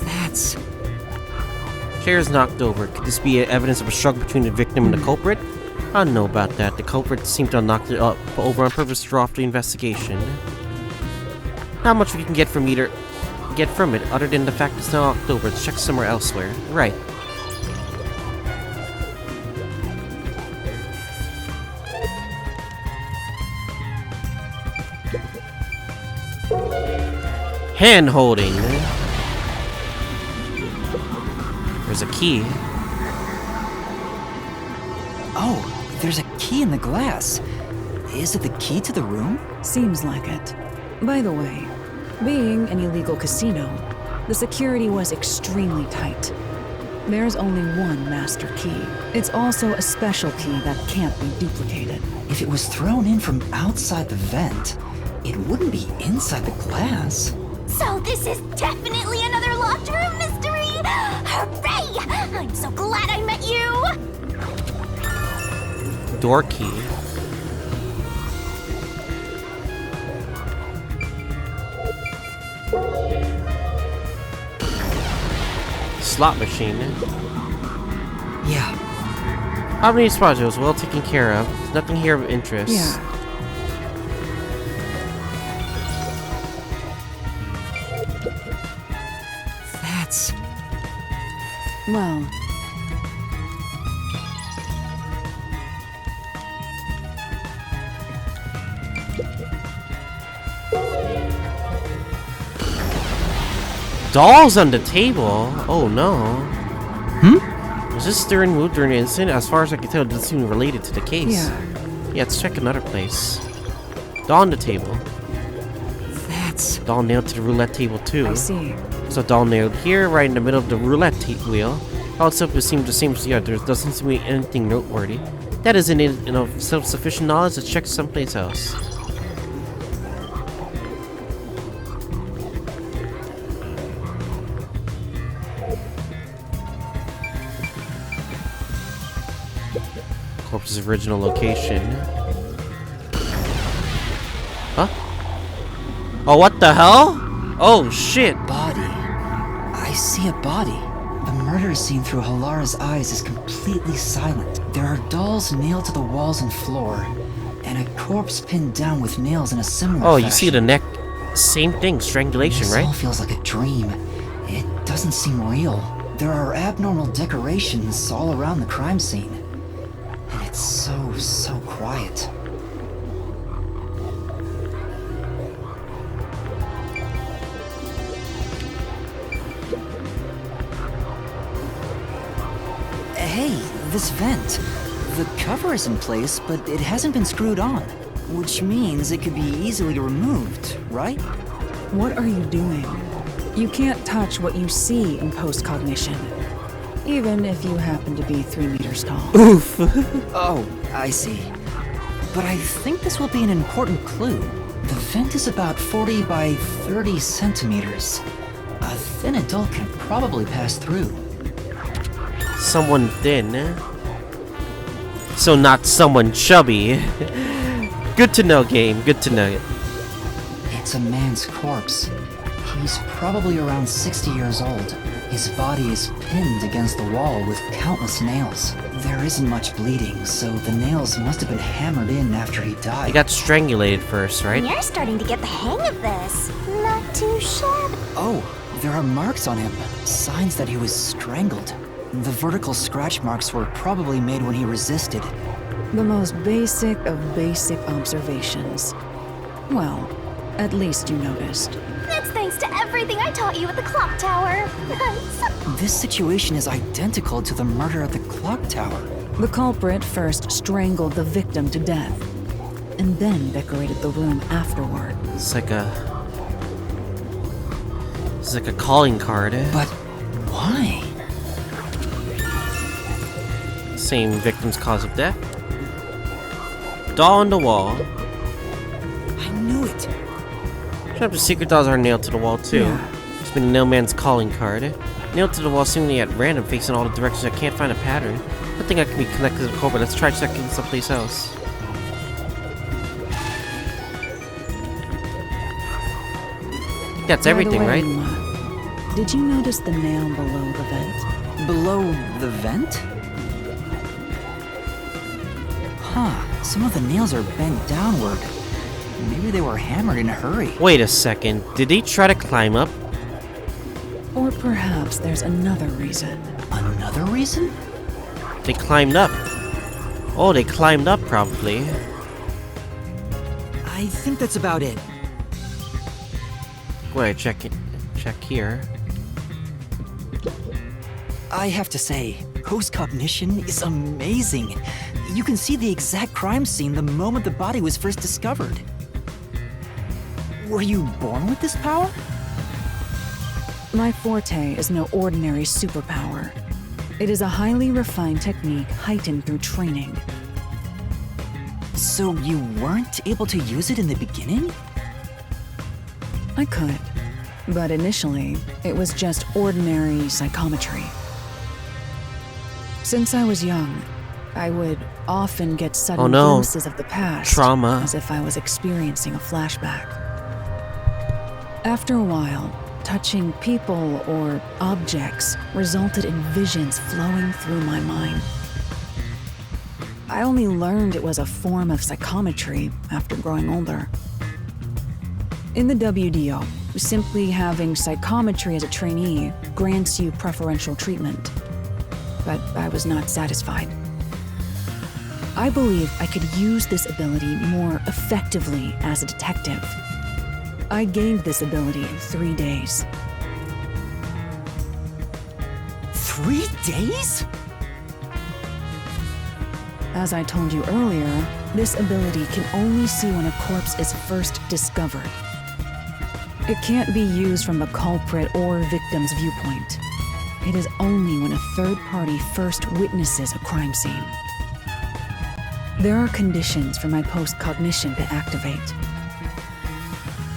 Speaker 4: That's...
Speaker 1: Chairs knocked over. Could this be evidence of a struggle between the victim and the culprit? I don't know about that. The culprit seemed to have knocked it up over on purpose to draw off the investigation. Not much we can get from it, other than the fact it's now October. Let's check somewhere elsewhere. Right. Hand holding. There's a key.
Speaker 4: Oh, there's a key in the glass. Is it the key to the room?
Speaker 2: Seems like it. By the way, being an illegal casino, the security was extremely tight. There's only one master key. It's also a special key that can't be duplicated.
Speaker 4: If it was thrown in from outside the vent, it wouldn't be inside the glass.
Speaker 3: So this is definitely another locked room mystery! Hooray! I'm so glad I met you!
Speaker 1: Door key. Slot machine.
Speaker 4: Yeah.
Speaker 1: How many spots? It was well taken care of. There's nothing here of interest.
Speaker 2: Yeah.
Speaker 4: That's...
Speaker 2: Well,
Speaker 1: Dolls on the table? Oh no. Was this during the incident? As far as I can tell, it doesn't seem related to the case. Yeah, let's check another place. Doll on the table.
Speaker 4: That's...
Speaker 1: Doll nailed to the roulette table too.
Speaker 2: I see.
Speaker 1: So doll nailed here, right in the middle of the roulette wheel. All itself seems the same. Yeah, there doesn't seem to be anything noteworthy. That isn't enough self-sufficient knowledge. Let's check someplace else. Corpse's original location. Huh? Oh, what the hell? Oh, shit.
Speaker 4: Body. I see a body. The murder scene through Halara's eyes is completely silent. There are dolls nailed to the walls and floor, and a corpse pinned down with nails in a similar
Speaker 1: Oh,
Speaker 4: fashion.
Speaker 1: you see the neck. Same thing, strangulation,
Speaker 4: This
Speaker 1: right?
Speaker 4: all feels like a dream. It doesn't seem real. There are abnormal decorations all around the crime scene. And it's so quiet. Hey, this vent. The cover is in place, but it hasn't been screwed on. Which means it could be easily removed, right?
Speaker 2: What are you doing? You can't touch what you see in Postcognition, even if you happen to be 3 meters tall.
Speaker 1: Oof.
Speaker 4: Oh, I see. But I think this will be an important clue. The vent is about 40 by 30 centimeters. A thin adult can probably pass through.
Speaker 1: Someone thin. So not someone chubby. Good to know, game. Good to know.
Speaker 4: It's a man's corpse. He's probably around 60 years old. His body is pinned against the wall with countless nails. There isn't much bleeding, so the nails must have been hammered in after he died.
Speaker 1: He got strangulated first, right?
Speaker 3: You're starting to get the hang of this. Not too shabby.
Speaker 4: Oh, There are marks on him, signs that he was strangled. The vertical scratch marks were probably made when he resisted.
Speaker 2: The most basic of basic observations. Well, at least you noticed.
Speaker 3: That's thanks to everything I taught you at the clock tower.
Speaker 4: This situation is identical to the murder at the clock tower.
Speaker 2: The culprit first strangled the victim to death, and then decorated the room afterward.
Speaker 1: It's like a calling card.
Speaker 4: But why?
Speaker 1: Same victim's cause of death. Doll on the wall.
Speaker 4: I knew it.
Speaker 1: Chapter secret dolls are nailed to the wall too.
Speaker 2: Yeah.
Speaker 1: It's been a nail man's calling card. Nailed to the wall seemingly at random, facing all the directions. I can't find a pattern. I think I can be connected to the culprit. Let's try checking someplace else. I think that's everything,
Speaker 2: By the way,
Speaker 1: right?
Speaker 2: Did you notice the nail below the vent?
Speaker 4: Below the vent? Huh, some of the nails are bent downward. Maybe they were hammered in a hurry.
Speaker 1: Wait a second. Did they try to climb up?
Speaker 2: Or perhaps there's another reason.
Speaker 4: Another reason?
Speaker 1: They climbed up. Oh, they climbed up probably.
Speaker 4: I think that's about it.
Speaker 1: Wait, check it. Check here.
Speaker 4: I have to say, Postcognition is amazing. You can see the exact crime scene the moment the body was first discovered. Were you born with this power?
Speaker 2: My forte is no ordinary superpower. It is a highly refined technique heightened through training.
Speaker 4: So you weren't able to use it in the beginning?
Speaker 2: I could, but initially, it was just ordinary psychometry. Since I was young, I would often get sudden
Speaker 1: Oh no.
Speaker 2: glimpses of the past,
Speaker 1: Trauma.
Speaker 2: as if I was experiencing a flashback. After a while, touching people or objects resulted in visions flowing through my mind. I only learned it was a form of psychometry after growing older. In the WDO, simply having psychometry as a trainee grants you preferential treatment. But I was not satisfied. I believed I could use this ability more effectively as a detective. I gained this ability in 3 days.
Speaker 4: 3 days?
Speaker 2: As I told you earlier, this ability can only see when a corpse is first discovered. It can't be used from the culprit or victim's viewpoint. It is only when a third party first witnesses a crime scene. There are conditions for my post-cognition to activate.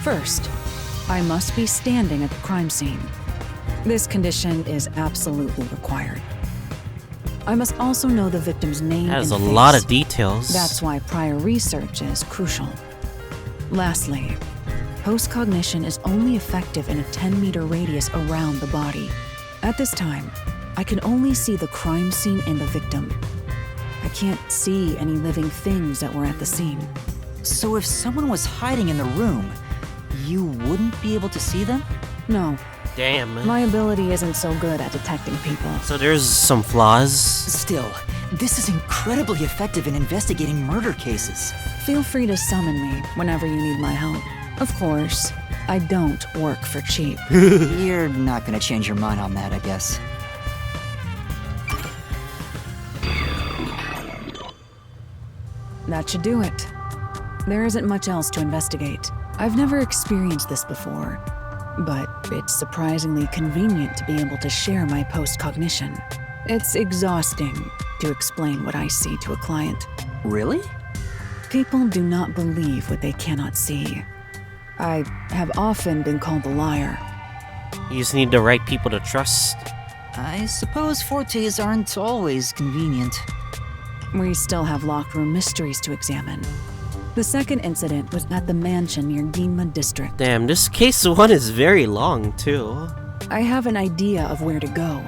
Speaker 2: First, I must be standing at the crime scene. This condition is absolutely required. I must also know the victim's name
Speaker 1: That is a
Speaker 2: and face.
Speaker 1: lot of details.
Speaker 2: That's why prior research is crucial. Lastly, post-cognition is only effective in a 10-meter radius around the body. At this time, I can only see the crime scene and the victim. I can't see any living things that were at the scene.
Speaker 4: So if someone was hiding in the room, you wouldn't be able to see them?
Speaker 2: No,
Speaker 1: Damn.
Speaker 2: my ability isn't so good at detecting people.
Speaker 1: So there's some flaws.
Speaker 4: Still, this is incredibly effective in investigating murder cases.
Speaker 2: Feel free to summon me whenever you need my help. Of course, I don't work for cheap.
Speaker 4: You're not gonna change your mind on that, I guess.
Speaker 2: That should do it. There isn't much else to investigate. I've never experienced this before, but it's surprisingly convenient to be able to share my post-cognition. It's exhausting to explain what I see to a client.
Speaker 4: Really?
Speaker 2: People do not believe what they cannot see. I have often been called a liar.
Speaker 1: You just need the right people to trust.
Speaker 4: I suppose Fortes aren't always convenient.
Speaker 2: We still have locked room mysteries to examine. The second incident was at the mansion near Ginma District.
Speaker 1: Damn, this case 1 is very long too.
Speaker 2: I have an idea of where to go.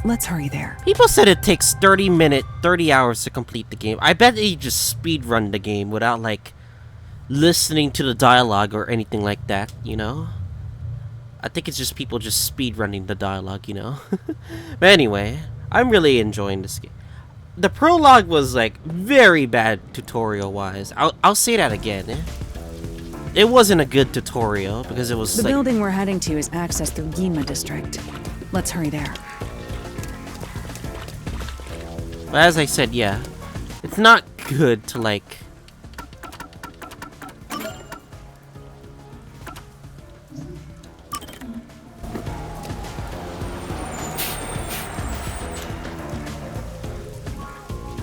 Speaker 2: Let's hurry there.
Speaker 1: People said it takes 30 hours to complete the game. I bet they just speedrun the game without, like, listening to the dialogue or anything like that, you know? I think it's just people just speed running the dialogue, you know. But anyway, I'm really enjoying this game. The prologue was like very bad tutorial wise. I'll say that again. It wasn't a good tutorial because it was
Speaker 2: The
Speaker 1: like,
Speaker 2: building we're heading to is accessed through Yima District. Let's hurry there.
Speaker 1: but as I said, yeah, it's not good to like.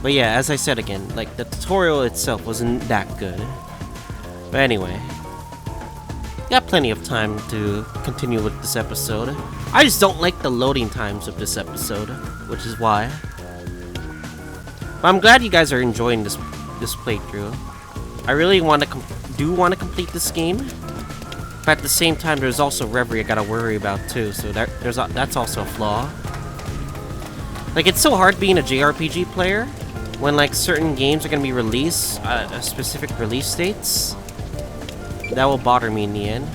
Speaker 1: But yeah, as I said again, like the tutorial itself wasn't that good. But anyway, got plenty of time to continue with this episode. I just don't like the loading times of this episode, which is why. But I'm glad you guys are enjoying this playthrough. I really want to complete this game, but at the same time, there's also Reverie I gotta worry about too. So that's also a flaw. Like it's so hard being a JRPG player when like certain games are gonna be released at specific release dates. That will bother me in the end.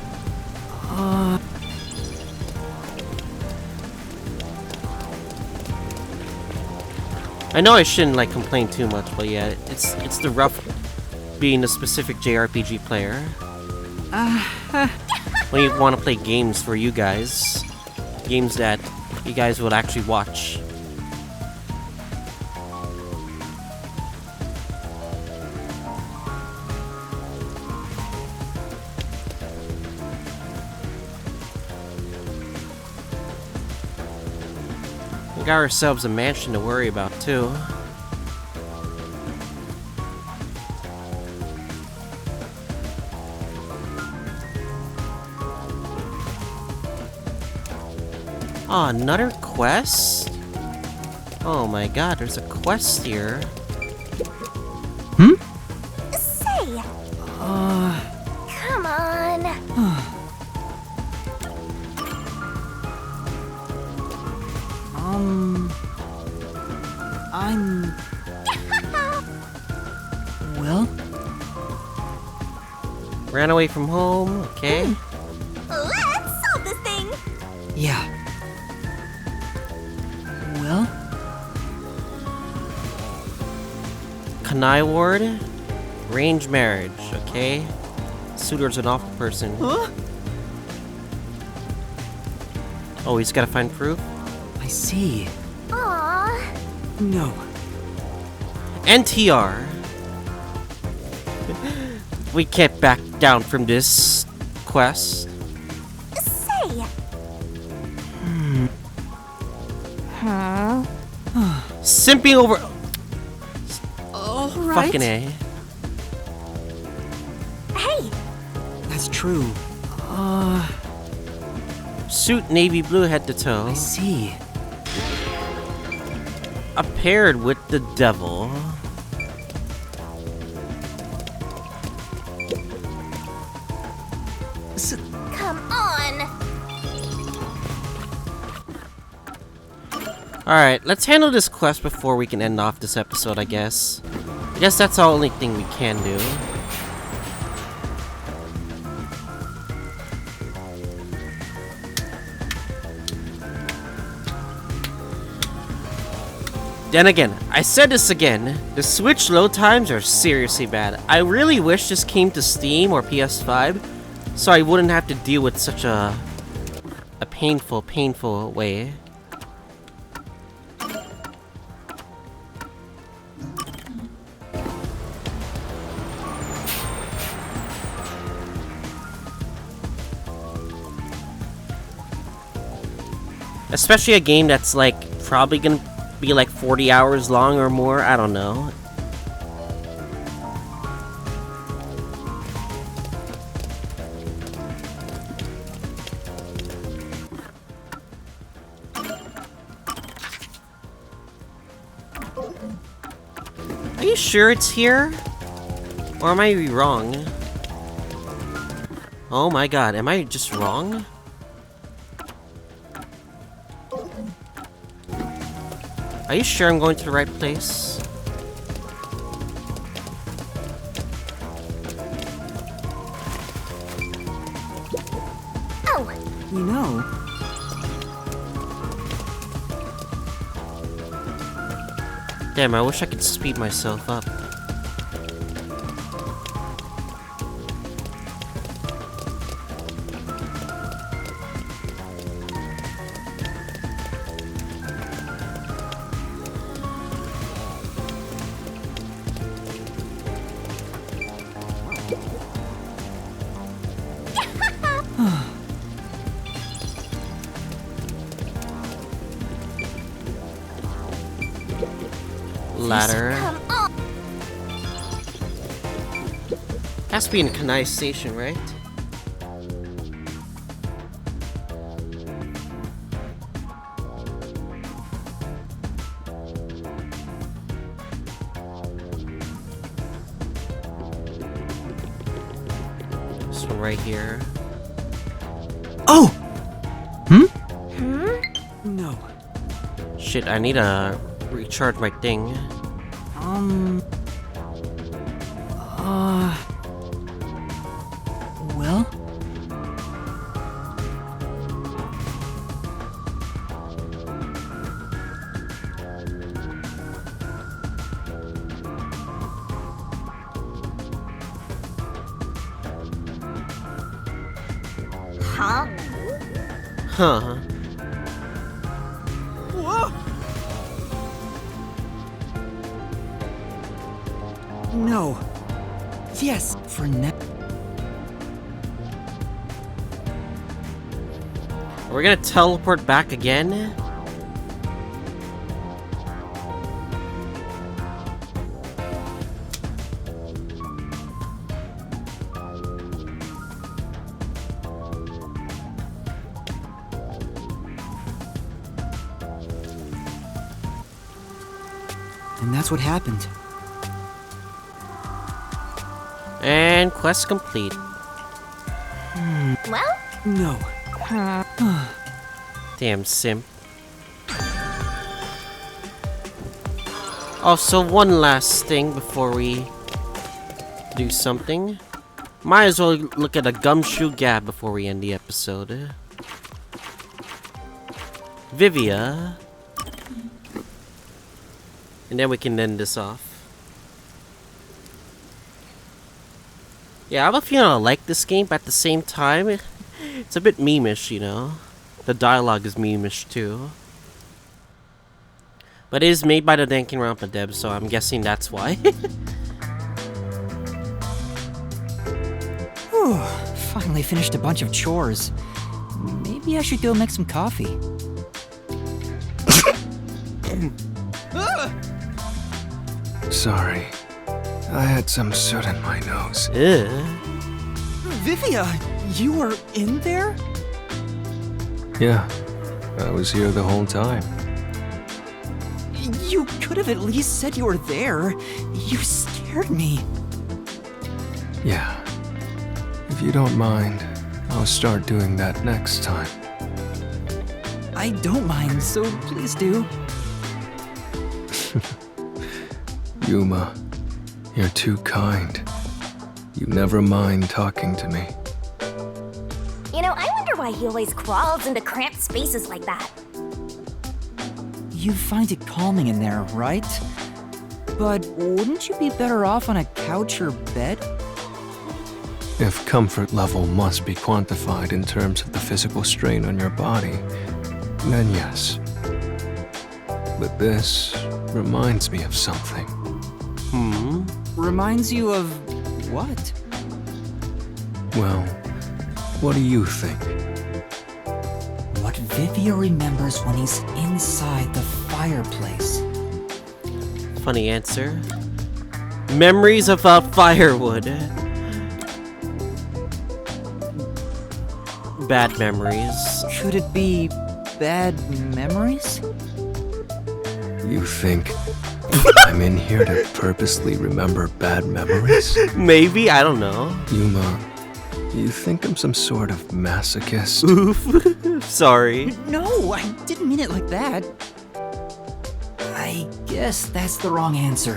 Speaker 1: I know I shouldn't like complain too much, but yeah, it's the rough being a specific JRPG player. When you want to play games for you guys, games that you guys would actually watch. We got ourselves a mansion to worry about too. Oh, another quest? Oh my god, there's a quest here.
Speaker 3: Say, come on.
Speaker 4: Well?
Speaker 1: Ran away from home, okay.
Speaker 3: Let's solve this thing.
Speaker 4: Yeah. Well?
Speaker 1: Kanai Ward, arranged marriage, okay. Suitor's an awful person. Oh, he's gotta find proof?
Speaker 4: I see.
Speaker 3: Aww.
Speaker 4: No.
Speaker 1: NTR. We can't back down from this quest.
Speaker 3: Say.
Speaker 1: Simping over.
Speaker 4: All right.
Speaker 1: Fucking A.
Speaker 3: Hey,
Speaker 4: That's true.
Speaker 1: Suit navy blue head to toe.
Speaker 4: I see.
Speaker 1: Paired with the devil.
Speaker 3: come on.
Speaker 1: Alright, let's handle this quest before we can end off this episode, I guess. I guess that's the only thing we can do. Then again, I said this again, the Switch load times are seriously bad. I really wish this came to Steam or PS5, so I wouldn't have to deal with such a painful way. Especially a game that's like probably gonna be like 40 hours long or more, I don't know. Are you sure it's here? Or am I wrong? Oh my god, am I just wrong? Are you sure I'm going to the right place?
Speaker 3: Oh,
Speaker 4: You know,
Speaker 1: Damn, I wish I could speed myself up. Ladder. Has to be in Kanai Station, right? This one right here.
Speaker 4: oh! No.
Speaker 1: Shit, I need to recharge my thing.
Speaker 4: Well?
Speaker 3: Huh?
Speaker 1: Huh.
Speaker 4: No. Yes, for now.
Speaker 1: Are we gonna teleport back again?
Speaker 4: And that's what happened.
Speaker 1: And quest complete.
Speaker 3: Well,
Speaker 4: No.
Speaker 1: Damn simp. Also, one last thing before we do something. Might as well look at a gumshoe gap before we end the episode. Vivia. And then we can end this off. Yeah, I have a feeling I like this game, but at the same time, it's a bit meme-ish, you know? The dialogue is meme-ish too. But it is made by the Danganronpa devs, so I'm guessing that's why.
Speaker 4: Whew, finally finished a bunch of chores. Maybe I should go make some coffee.
Speaker 9: Sorry. I had some soot in my nose.
Speaker 1: Ugh.
Speaker 4: Vivia, you were in there?
Speaker 9: Yeah, I was here the whole time.
Speaker 4: You could have at least said you were there. You scared me.
Speaker 9: Yeah. If you don't mind, I'll start doing that next time.
Speaker 4: I don't mind, so please do.
Speaker 9: Yuma, you're too kind. You never mind talking to me.
Speaker 3: you know, I wonder why he always crawls into cramped spaces like that.
Speaker 4: You find it calming in there, right? But wouldn't you be better off on a couch or bed?
Speaker 9: If comfort level must be quantified in terms of the physical strain on your body, then yes. But this reminds me of something.
Speaker 4: Reminds you of what?
Speaker 9: Well, what do you think?
Speaker 4: What Vivia remembers when he's inside the fireplace.
Speaker 1: Funny answer. Memories of firewood. Bad memories.
Speaker 4: Could it be bad memories?
Speaker 9: You think I'm in here to purposely remember bad memories?
Speaker 1: Maybe, I don't know.
Speaker 9: Yuma, you think I'm some sort of masochist?
Speaker 1: Oof. Sorry.
Speaker 4: No, I didn't mean it like that. I guess that's the wrong answer.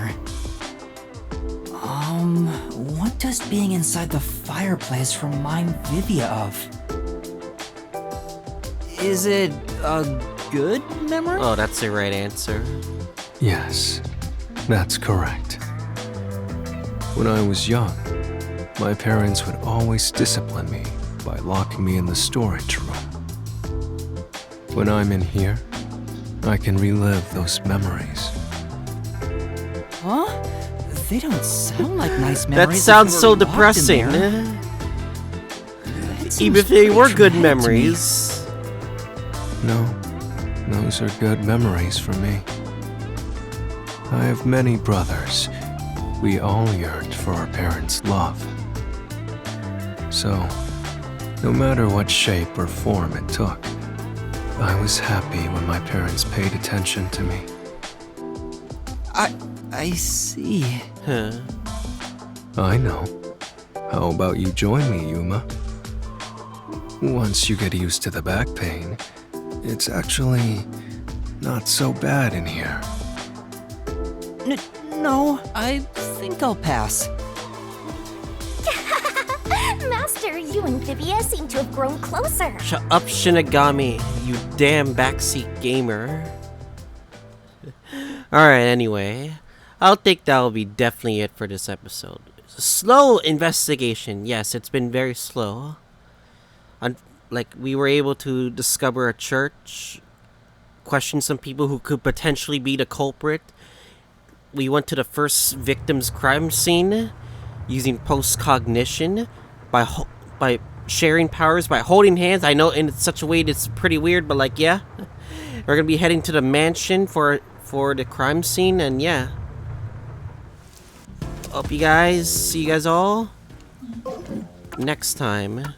Speaker 4: What does being inside the fireplace remind Vivia of? Is it a good memory?
Speaker 1: Oh, that's the right answer.
Speaker 9: Yes, that's correct. When I was young, my parents would always discipline me by locking me in the storage room. When I'm in here, I can relive those memories.
Speaker 4: Huh? They don't sound like nice memories.
Speaker 1: That
Speaker 4: if
Speaker 1: sounds
Speaker 4: you
Speaker 1: so
Speaker 4: were locked in
Speaker 1: depressing.
Speaker 4: there.
Speaker 1: Even if they were good memories.
Speaker 9: No, those are good memories for me. I have many brothers. We all yearned for our parents' love. So, no matter what shape or form it took, I was happy when my parents paid attention to me.
Speaker 4: I see.
Speaker 1: Huh.
Speaker 9: I know. How about you join me, Yuma? Once you get used to the back pain, it's actually not so bad in here.
Speaker 4: No, I think I'll pass.
Speaker 3: Master, you and Vivia seem to have grown closer.
Speaker 1: Shut up, Shinigami, you damn backseat gamer. Alright, anyway. I'll think that'll be definitely it for this episode. Slow investigation. Yes, it's been very slow. Like, we were able to discover a church, question some people who could potentially be the culprit. We went to the first victim's crime scene using Postcognition by sharing powers, by holding hands. I know in such a way it's pretty weird, but like, yeah. We're gonna be heading to the mansion for the crime scene, and yeah. Hope you guys, see you guys all next time.